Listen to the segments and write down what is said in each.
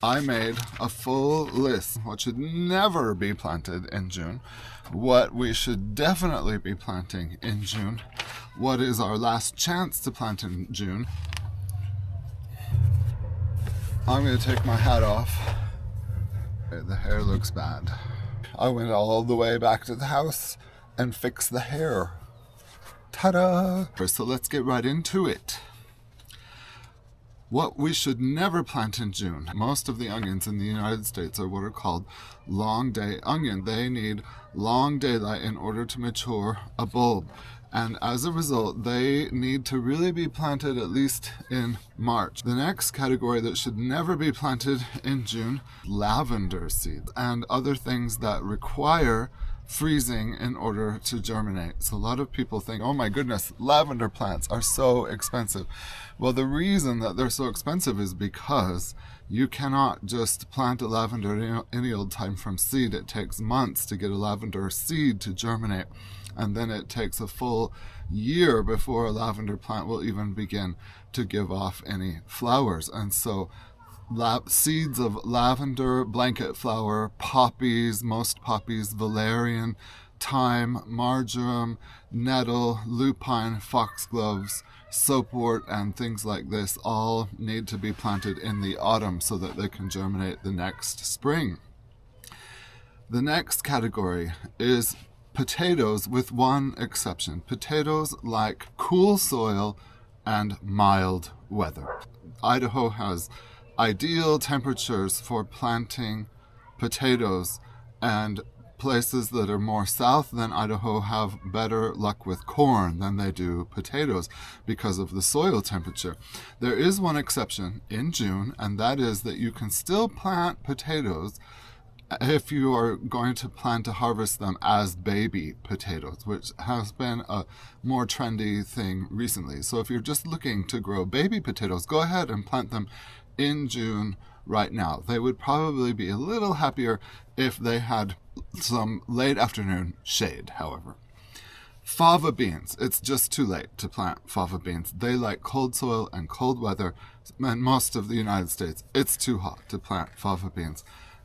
I made a full list of what should never be planted in June, what we should definitely be planting in June, what is our last chance to plant in June. I'm going to take my hat off. The hair looks bad. I went all the way back to the house and fixed the hair. Ta-da! So let's get right into it. What we should never plant in June. Most of the onions in the United States are what are called long day onion. They need long daylight in order to mature a bulb. And as a result, they need to really be planted at least in March. The next category that should never be planted in June, lavender seeds and other things that require freezing in order to germinate. So a lot of people think, oh my goodness, lavender plants are so expensive. Well, the reason that they're so expensive is because you cannot just plant a lavender any old time from seed. It takes months to get a lavender seed to germinate, and then it takes a full year before a lavender plant will even begin to give off any flowers. And so seeds of lavender, blanket flower, poppies, most poppies, valerian, thyme, marjoram, nettle, lupine, foxgloves, soapwort, and things like this all need to be planted in the autumn so that they can germinate the next spring. The next category is potatoes, with one exception. Potatoes like cool soil and mild weather. Idaho has ideal temperatures for planting potatoes, and places that are more south than Idaho have better luck with corn than they do potatoes because of the soil temperature. There is one exception in June, and that is that you can still plant potatoes if you are going to plan to harvest them as baby potatoes, which has been a more trendy thing recently. So if you're just looking to grow baby potatoes, go ahead and plant them in June right now. They would probably be a little happier if they had some late afternoon shade, however. Fava beans. It's just too late to plant fava beans. They like cold soil and cold weather. In most of the United States, it's too hot to plant fava beans.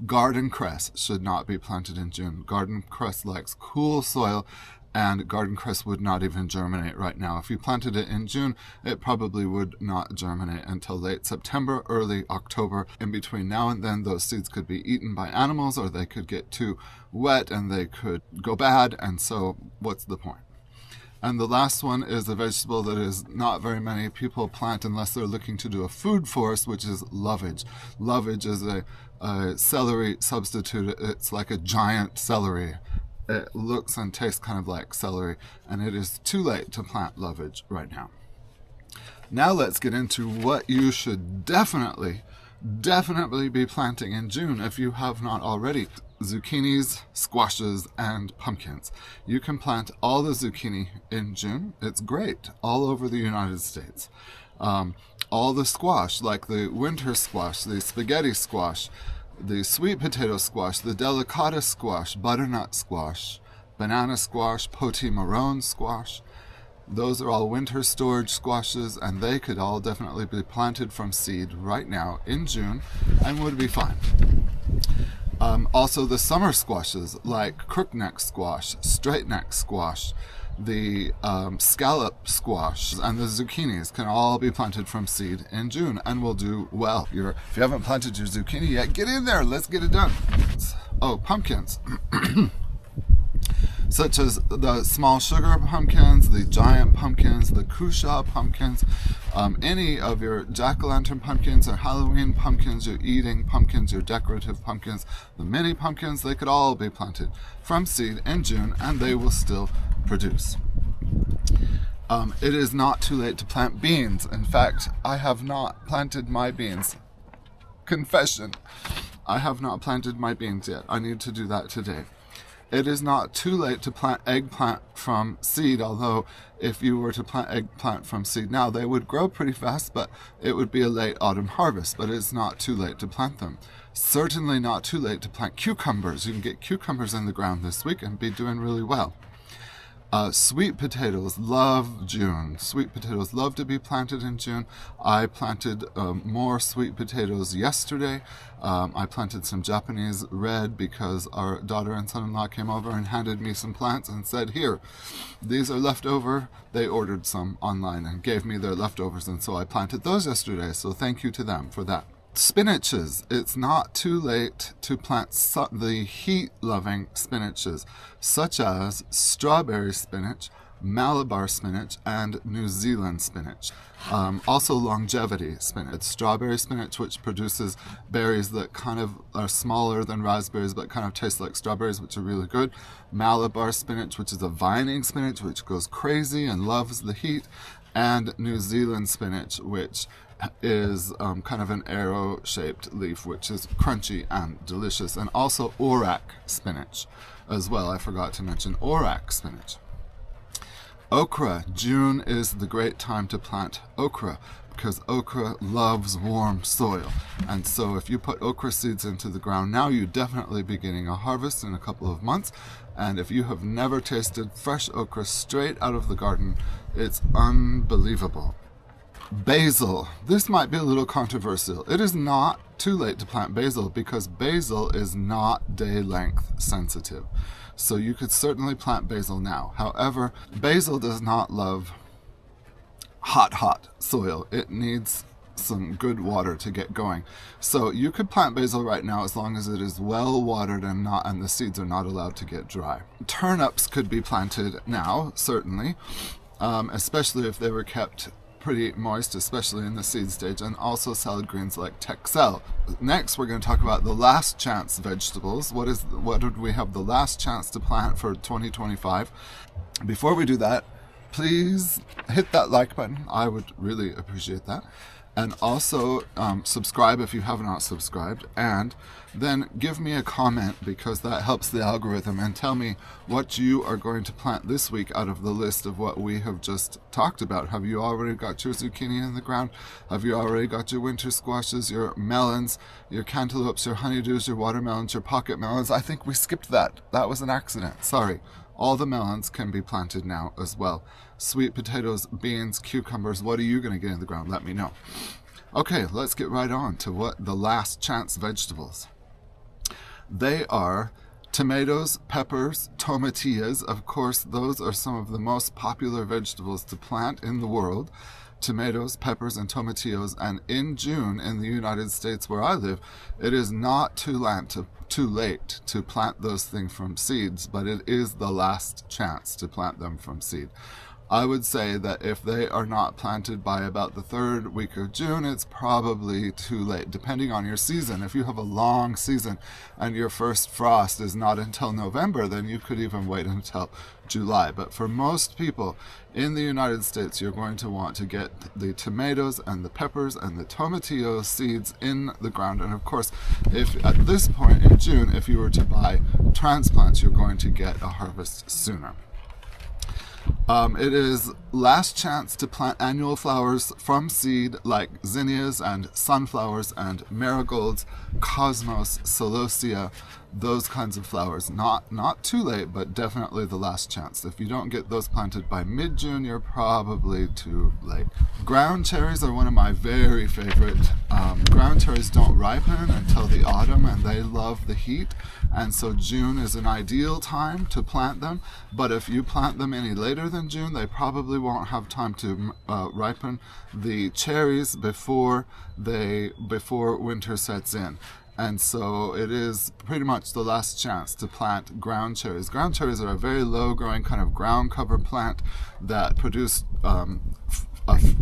Garden cress should not be planted in June. Garden cress likes cool soil, and garden cress would not even germinate right now. If you planted it in June, it probably would not germinate until late September, early October. In between now and then, those seeds could be eaten by animals, or they could get too wet and they could go bad, and so what's the point? And the last one is a vegetable that is not very many people plant unless they're looking to do a food forest, which is lovage. Lovage is a celery substitute. It's like a giant celery. It looks and tastes kind of like celery, and it is too late to plant lovage right now. Now let's get into what you should definitely be planting in June if you have not already. Zucchinis, squashes, and pumpkins. You can plant all the zucchini in June. It's great all over the United States. All the squash, like the winter squash, the spaghetti squash, the sweet potato squash, the delicata squash, butternut squash, banana squash, potimarron squash. Those are all winter storage squashes, and they could all definitely be planted from seed right now in June and would be fine. Also the summer squashes like crookneck squash, straightneck squash, the scallop squash, and the zucchinis can all be planted from seed in June and will do well. If you haven't planted your zucchini yet, get in there. Let's get it done. Oh, pumpkins. Such as the small sugar pumpkins, the giant pumpkins, the cushaw pumpkins, any of your jack-o'-lantern pumpkins or Halloween pumpkins, your eating pumpkins, your decorative pumpkins, the mini pumpkins, they could all be planted from seed in June and they will still produce. It is not too late to plant beans. In fact, I have not planted my beans. Confession, I have not planted my beans yet. I need to do that today. It is not too late to plant eggplant from seed, although if you were to plant eggplant from seed now, they would grow pretty fast, but it would be a late autumn harvest, but it's not too late to plant them. Certainly not too late to plant cucumbers. You can get cucumbers in the ground this week and be doing really well. Sweet potatoes love June. Sweet potatoes love to be planted in June. I planted more sweet potatoes yesterday. I planted some Japanese red because our daughter and son-in-law came over and handed me some plants and said, here, these are leftover. They ordered some online and gave me their leftovers, and so I planted those yesterday. So thank you to them for that. Spinaches. It's not too late to plant the heat-loving spinaches, such as strawberry spinach, Malabar spinach, and New Zealand spinach. Also longevity spinach. Strawberry spinach, which produces berries that kind of are smaller than raspberries but kind of taste like strawberries, which are really good. Malabar spinach, which is a vining spinach, which goes crazy and loves the heat. And New Zealand spinach, which is kind of an arrow-shaped leaf, which is crunchy and delicious. And also Aurak spinach as well. I forgot to mention Aurak spinach. Okra. June is the great time to plant okra because okra loves warm soil. And so if you put okra seeds into the ground now, you definitely be getting a harvest in a couple of months. And if you have never tasted fresh okra straight out of the garden, it's unbelievable. Basil. This might be a little controversial. It is not too late to plant basil because basil is not day length sensitive. So you could certainly plant basil now. However, basil does not love hot soil. It needs some good water to get going. So you could plant basil right now as long as it is well watered and the seeds are not allowed to get dry. Turnips could be planted now, certainly, especially if they were kept pretty moist, especially in the seed stage, and also salad greens like Texel. Next, we're going to talk about the last chance vegetables. What did we have the last chance to plant for 2025? Before we do that, please hit that like button. I would really appreciate that. And also subscribe if you have not subscribed, and then give me a comment because that helps the algorithm, and tell me what you are going to plant this week out of the list of what we have just talked about. Have you already got your zucchini in the ground? Have you already got your winter squashes, your melons, your cantaloupes, your honeydews, your watermelons, your pocket melons? I think we skipped that. That was an accident. Sorry. All the melons can be planted now as well. Sweet potatoes, beans, cucumbers, what are you going to get in the ground? Let me know. Okay, let's get right on to what the last chance vegetables. They are tomatoes, peppers, tomatillas. Of course, those are some of the most popular vegetables to plant in the world. Tomatoes, peppers, and tomatillos. And in June, in the United States where I live, it is not too late to plant those things from seeds, but it is the last chance to plant them from seed. I would say that if they are not planted by about the third week of June, it's probably too late, depending on your season. If you have a long season and your first frost is not until November, then you could even wait until July. But for most people in the United States, you're going to want to get the tomatoes and the peppers and the tomatillo seeds in the ground. And of course, if at this point in June, if you were to buy transplants, you're going to get a harvest sooner. It is last chance to plant annual flowers from seed like zinnias and sunflowers and marigolds, cosmos, celosia, those kinds of flowers. Not too late, but definitely the last chance. If you don't get those planted by mid-June, you're probably too late. Ground cherries are one of my very favorite. Ground cherries don't ripen until the autumn, and they love the heat, and so June is an ideal time to plant them. But if you plant them any later than June, they probably won't have time to ripen the cherries before winter sets in. And so it is pretty much the last chance to plant ground cherries. Ground cherries are a very low-growing kind of ground cover plant that produce a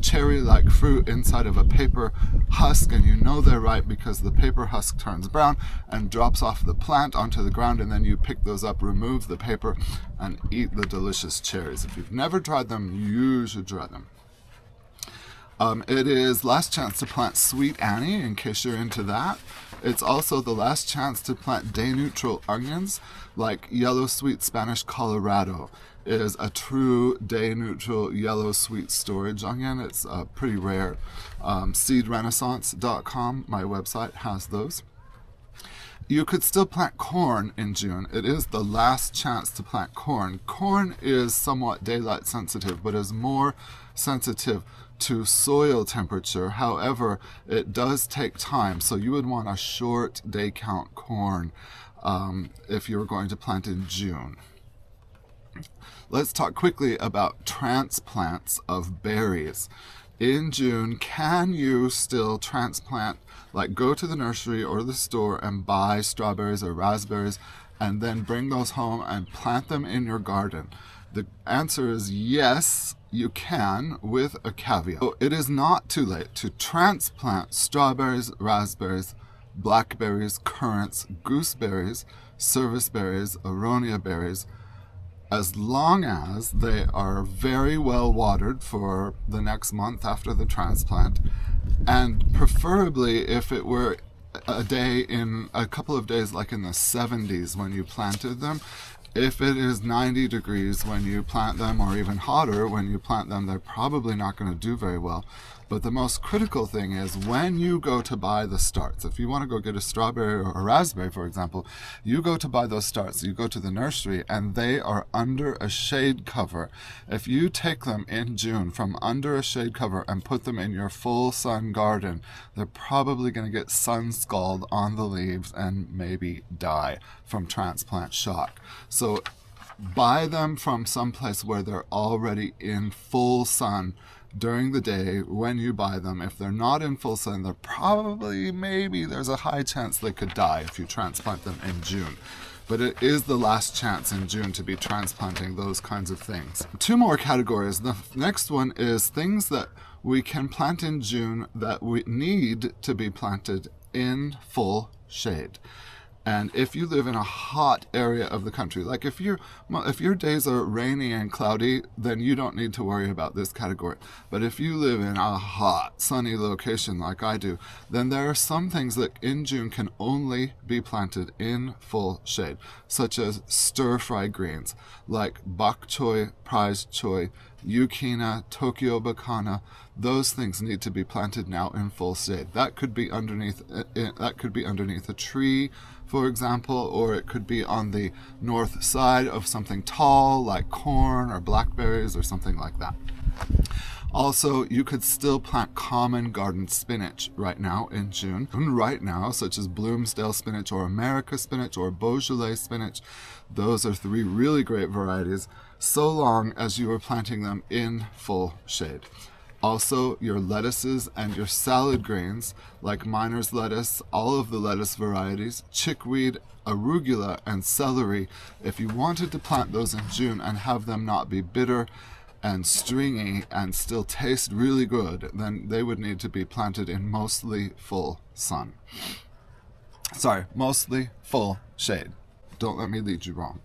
cherry-like fruit inside of a paper husk, and you know they're ripe because the paper husk turns brown and drops off the plant onto the ground, and then you pick those up, remove the paper, and eat the delicious cherries. If you've never tried them, you should try them. It is last chance to plant Sweet Annie, in case you're into that. It's also the last chance to plant day-neutral onions, like yellow sweet Spanish Colorado is a true day-neutral yellow sweet storage onion. It's pretty rare. Seedrenaissance.com, my website, has those. You could still plant corn in June. It is the last chance to plant corn. Corn is somewhat daylight sensitive, but is more sensitive to soil temperature. However, it does take time, so you would want a short day count corn if you were going to plant in June. Let's talk quickly about transplants of berries. In June, can you still transplant, like go to the nursery or the store and buy strawberries or raspberries and then bring those home and plant them in your garden? The answer is yes, you can, with a caveat. So it is not too late to transplant strawberries, raspberries, blackberries, currants, gooseberries, service berries, aronia berries, as long as they are very well watered for the next month after the transplant, and preferably if it were a couple of days like in the 70s when you planted them. If it is 90 degrees when you plant them, or even hotter when you plant them, they're probably not going to do very well. But the most critical thing is when you go to buy the starts. If you want to go get a strawberry or a raspberry, for example, you go to buy those starts, you go to the nursery, and they are under a shade cover. If you take them in June from under a shade cover and put them in your full sun garden, they're probably going to get sun scald on the leaves and maybe die from transplant shock. So buy them from someplace where they're already in full sun during the day when you buy them. If they're not in full sun, they're probably, maybe there's a high chance they could die if you transplant them in June. But it is the last chance in June to be transplanting those kinds of things. Two more categories. The next one is things that we can plant in June that we need to be planted in full shade. And if you live in a hot area of the country, like if your days are rainy and cloudy, then you don't need to worry about this category. But if you live in a hot, sunny location like I do, then there are some things that in June can only be planted in full shade, such as stir-fry greens like bok choy, prize choy, Yukina, Tokyo Bakana. Those things need to be planted now in full shade. That could be underneath a tree, for example, or it could be on the north side of something tall like corn or blackberries or something like that. Also, you could still plant common garden spinach right now in June. Right now, such as Bloomsdale spinach or America spinach or Beaujolais spinach. Those are three really great varieties, so long as you are planting them in full shade. Also, your lettuces and your salad greens, like miner's lettuce, all of the lettuce varieties, chickweed, arugula, and celery, if you wanted to plant those in June and have them not be bitter and stringy and still taste really good, then they would need to be planted in mostly full sun. Mostly full shade. Don't let me lead you wrong.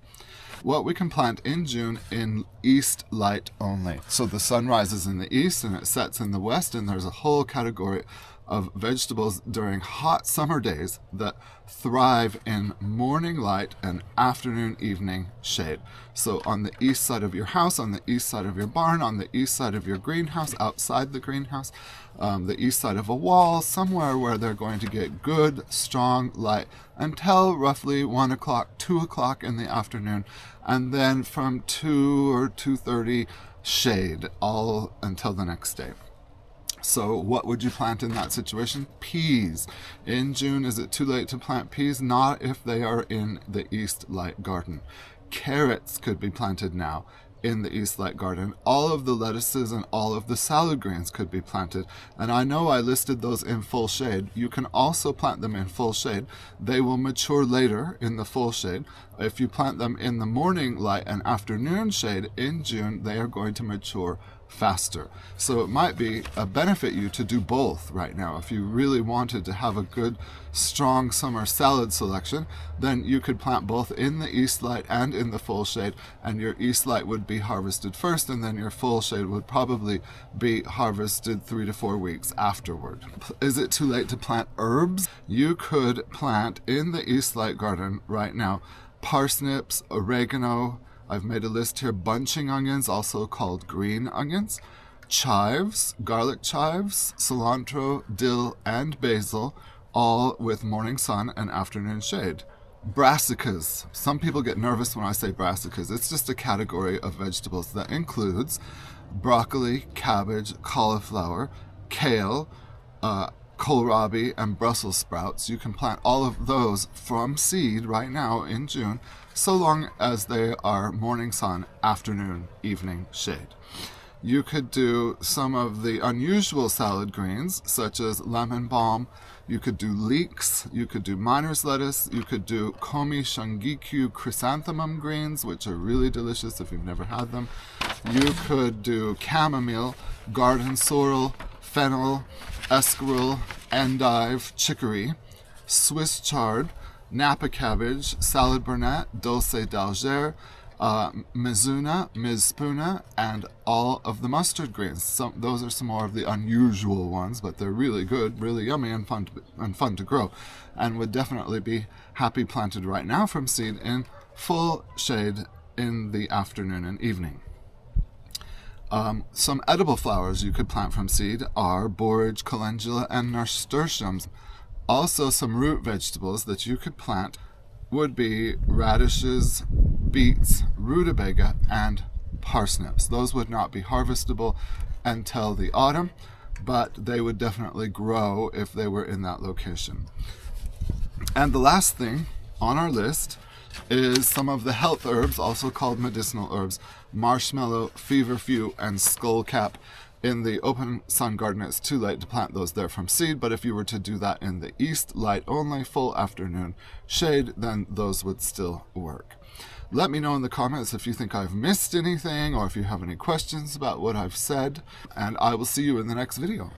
What we can plant in June in east light only. So the sun rises in the east and it sets in the west, and there's a whole category of vegetables during hot summer days that thrive in morning light and afternoon evening shade. So on the east side of your house, on the east side of your barn, on the east side of your greenhouse, outside the greenhouse, the east side of a wall, somewhere where they're going to get good, strong light until roughly 1 o'clock, 2 o'clock in the afternoon, and then from 2 or 2:30 shade all until the next day. So what would you plant in that situation? Peas. In June, is it too late to plant peas? Not if they are in the east light garden. Carrots could be planted now in the east light garden. All of the lettuces and all of the salad greens could be planted. And I know I listed those in full shade. You can also plant them in full shade. They will mature later in the full shade. If you plant them in the morning light and afternoon shade in June, they are going to mature faster. So it might be a benefit you to do both right now. If you really wanted to have a good, strong summer salad selection, then you could plant both in the east light and in the full shade, and your east light would be harvested first, and then your full shade would probably be harvested 3 to 4 weeks afterward. Is it too late to plant herbs? You could plant in the east light garden right now parsnips, oregano, I've made a list here, bunching onions, also called green onions, chives, garlic chives, cilantro, dill, and basil, all with morning sun and afternoon shade. Brassicas. Some people get nervous when I say brassicas. It's just a category of vegetables that includes broccoli, cabbage, cauliflower, kale, kohlrabi, and Brussels sprouts. You can plant all of those from seed right now in June, so long as they are morning sun, afternoon, evening shade. You could do some of the unusual salad greens, such as lemon balm. You could do leeks. You could do miner's lettuce. You could do komi shangikyu chrysanthemum greens, which are really delicious if you've never had them. You could do chamomile, garden sorrel, fennel, escarole, endive, chicory, Swiss chard, Napa cabbage, salad burnet, dulce d'Alger, mizuna, mizpuna, and all of the mustard greens. Those are some more of the unusual ones, but they're really good, really yummy, and fun to grow, and would definitely be happy planted right now from seed in full shade in the afternoon and evening. Some edible flowers you could plant from seed are borage, calendula, and nasturtiums. Also, some root vegetables that you could plant would be radishes, beets, rutabaga, and parsnips. Those would not be harvestable until the autumn, but they would definitely grow if they were in that location. And the last thing on our list is some of the health herbs, also called medicinal herbs: marshmallow, feverfew, and skullcap. In the open sun garden, it's too late to plant those there from seed, but if you were to do that in the east, light only, full afternoon shade, then those would still work. Let me know in the comments if you think I've missed anything or if you have any questions about what I've said, and I will see you in the next video.